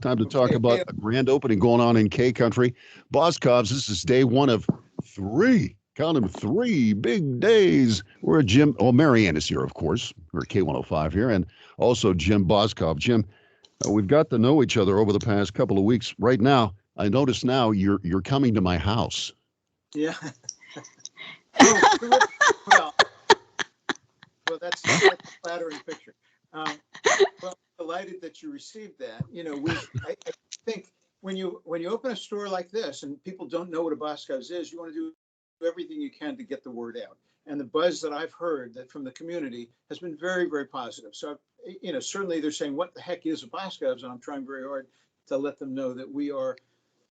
Time to talk Okay. about a grand opening going on in K Country. Boscov's, this is day one of three. Count them, three big days. We're at Jim. Oh, Marianne is here, of course. We're at K105 here, and also Jim Boscov. Jim, we've got to know each other over the past couple of weeks. Right now, I notice now you're coming to my house. Yeah. Oh, well, that's a flattering picture. Well, delighted that you received that. You know, I think when you open a store like this and people don't know what a Boscov's is, you want to do everything you can to get the word out. And the buzz that I've heard that from the community has been very, very positive. So, you know, certainly they're saying, what the heck is a Boscov's? And I'm trying very hard to let them know that we are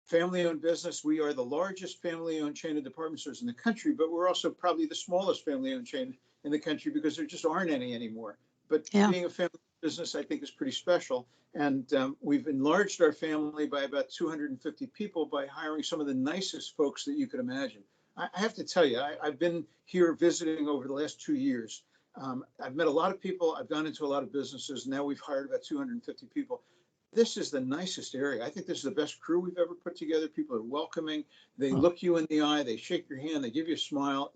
family-owned business. We are the largest family-owned chain of department stores in the country, but we're also probably the smallest family-owned chain in the country because there just aren't any anymore. But being a family business, I think, is pretty special. And we've enlarged our family by about 250 people by hiring some of the nicest folks that you could imagine. I have to tell you, I've been here visiting over the last 2 years. I've met a lot of people. I've gone into a lot of businesses. Now we've hired about 250 people. This is the nicest area. I think this is the best crew we've ever put together. People are welcoming. They look you in the eye. They shake your hand. They give you a smile.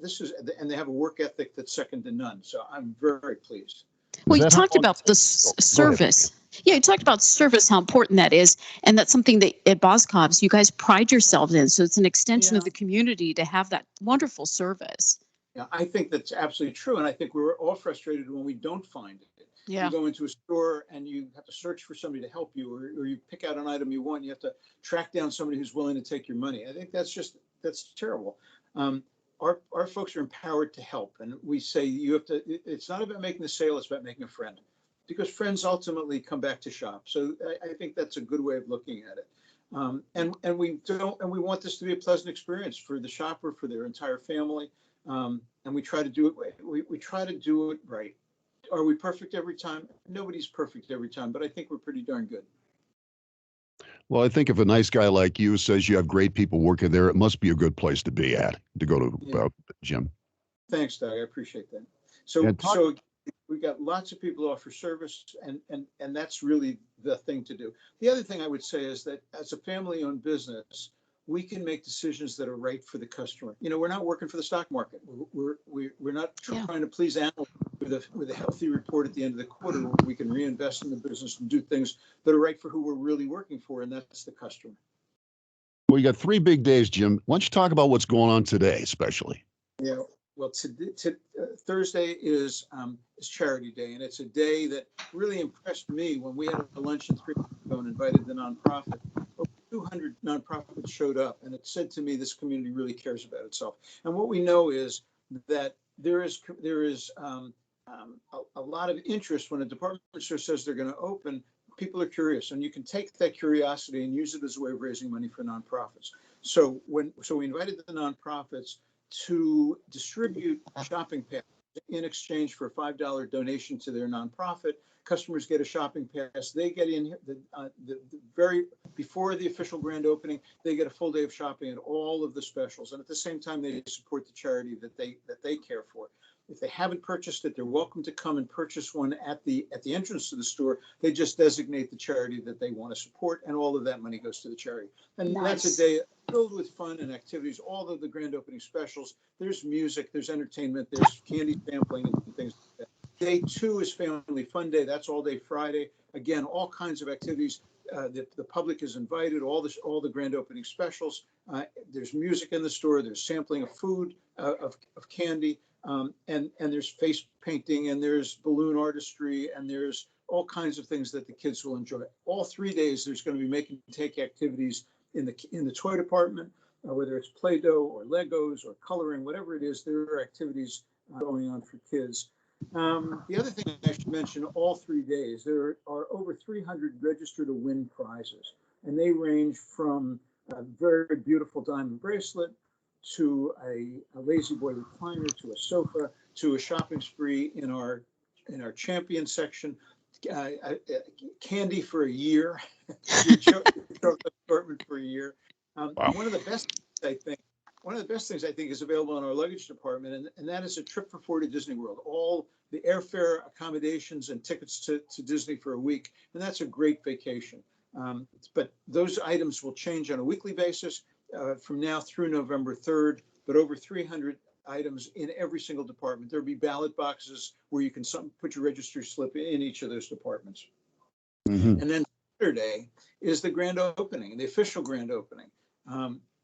And they have a work ethic that's second to none. So I'm very pleased. Well, you talked about the service. Yeah, you talked about service, how important that is. And that's something that at Boscov's, you guys pride yourselves in. So it's an extension of the community to have that wonderful service. Yeah, I think that's absolutely true. And I think we're all frustrated when we don't find it. Yeah. You go into a store and you have to search for somebody to help you, or you pick out an item you want. You have to track down somebody who's willing to take your money. I think that's terrible. Our folks are empowered to help, and we say you have to. It's not about making a sale; it's about making a friend, because friends ultimately come back to shop. So I think that's a good way of looking at it. And we want this to be a pleasant experience for the shopper, for their entire family, and we try to do it. We try to do it right. Are we perfect every time? Nobody's perfect every time, but I think we're pretty darn good. Well, I think if a nice guy like you says you have great people working there, it must be a good place to be at, to go to, Jim. Thanks, Doug. I appreciate that. So we've got lots of people who offer service, and that's really the thing to do. The other thing I would say is that as a family-owned business, we can make decisions that are right for the customer. You know, we're not working for the stock market. We're not trying to please analysts with a healthy report at the end of the quarter where we can reinvest in the business and do things that are right for who we're really working for, and that's the customer. Well, you got 3 big days, Jim. Why don't you talk about what's going on today, especially? Yeah. Well, Thursday is Charity Day, and it's a day that really impressed me when we had a luncheon 3 weeks ago and invited the nonprofit. Over 200 nonprofits showed up, and it said to me, this community really cares about itself. And what we know is that there is a lot of interest when a department store says they're going to open. People are curious, and you can take that curiosity and use it as a way of raising money for nonprofits. So we invited the nonprofits to distribute shopping passes in exchange for a $5 donation to their nonprofit. Customers get a shopping pass. They get in the very before the official grand opening. They get a full day of shopping at all of the specials, and at the same time, they support the charity that they care for. If they haven't purchased it, they're welcome to come and purchase one at the entrance to the store. They just designate the charity that they want to support, and all of that money goes to the charity. And That's a day filled with fun and activities. All of the grand opening specials. There's music, there's entertainment, there's candy sampling and things like that. Day 2 is Family Fun Day. That's all day Friday. Again, all kinds of activities. The public is invited. All the grand opening specials. There's music in the store. There's sampling of food, of candy. And there's face painting, and there's balloon artistry, and there's all kinds of things that the kids will enjoy. All 3 days, there's going to be make and take activities in the toy department, whether it's Play-Doh or Legos or coloring, whatever it is. There are activities going on for kids. The other thing I should mention: all 3 days, there are over 300 register to win prizes, and they range from a very beautiful diamond bracelet to a lazy boy recliner, to a sofa, to a shopping spree in our champion section, candy for a year, assortment for a year. Wow. One of the best things I think is available in our luggage department, and that is a trip for 4 to Disney World. All the airfare, accommodations, and tickets to Disney for a week, and that's a great vacation. But those items will change on a weekly basis from now through November 3rd, but over 300 items in every single department. There'll be ballot boxes where you can put your registry slip in each of those departments. Mm-hmm. And then Saturday is the grand opening, the official grand opening.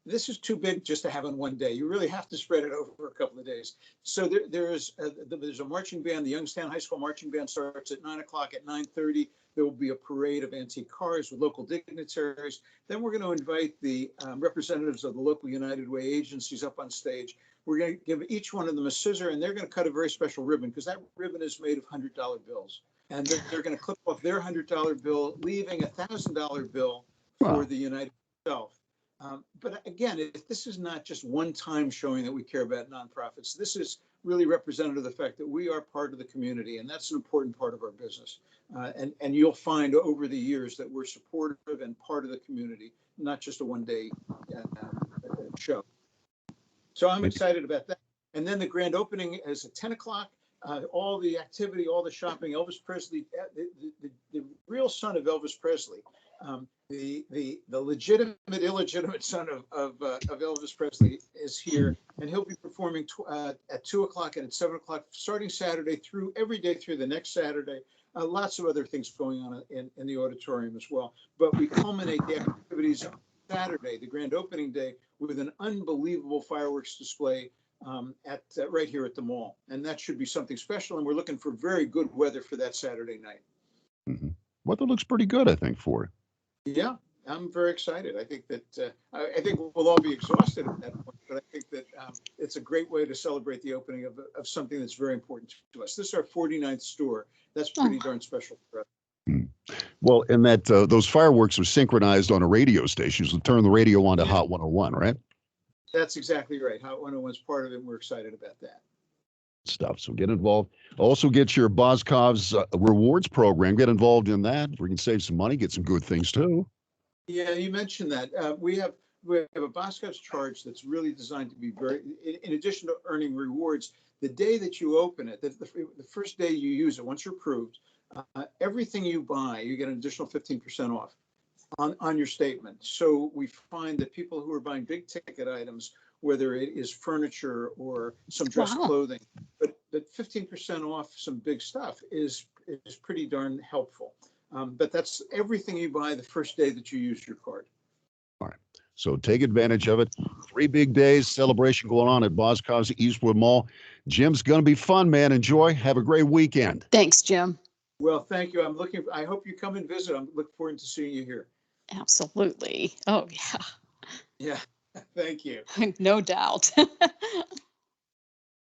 This is too big just to have on one day. You really have to spread it over a couple of days. So there's a marching band. The Youngstown High School marching band starts at 9 o'clock. At 9:30, there will be a parade of antique cars with local dignitaries. Then we're going to invite the representatives of the local United Way agencies up on stage. We're going to give each one of them a scissor, and they're going to cut a very special ribbon, because that ribbon is made of $100 bills. And they're going to clip off their $100 bill, leaving a $1,000 bill for the United itself. But again, this is not just one time showing that we care about nonprofits. This is really representative of the fact that we are part of the community, and that's an important part of our business. And you'll find over the years that we're supportive and part of the community, not just a one-day show. So I'm excited about that. And then the grand opening is at 10 o'clock. All the activity, all the shopping. Elvis Presley, the real son of Elvis Presley, the legitimate, illegitimate son of Elvis Presley is here, and he'll be performing at 2 o'clock and at 7 o'clock, starting Saturday through every day through the next Saturday. Lots of other things going on in the auditorium as well. But we culminate the activities on Saturday, the grand opening day, with an unbelievable fireworks display right here at the mall. And that should be something special. And we're looking for very good weather for that Saturday night. Mm-hmm. Weather looks pretty good, I think, for it. Yeah, I'm very excited. I think that I think we'll all be exhausted at that point, but I think that it's a great way to celebrate the opening of something that's very important to us. This is our 49th store. That's pretty darn special for us. Well, and that those fireworks are synchronized on a radio station. So turn the radio on to Hot 101, right? That's exactly right. Hot 101 is part of it, and we're excited about that. Stuff. So get involved. Also get your Boscov's rewards program. Get involved in that. We can save some money, get some good things too. Yeah, you mentioned that. We have a Boscov's charge that's really designed to be very, in addition to earning rewards, the day that you open it, the first day you use it, once you're approved, everything you buy, you get an additional 15% off on your statement. So we find that people who are buying big ticket items, whether it is furniture or some dress clothing, but 15% off some big stuff is pretty darn helpful. But that's everything you buy the first day that you use your card. All right. So take advantage of it. 3 big days celebration going on at Boscov's Eastwood Mall. Jim's going to be fun, man. Enjoy. Have a great weekend. Thanks, Jim. Well, thank you. I hope you come and visit. I'm looking forward to seeing you here. Absolutely. Oh, yeah. Yeah. Thank you. No doubt.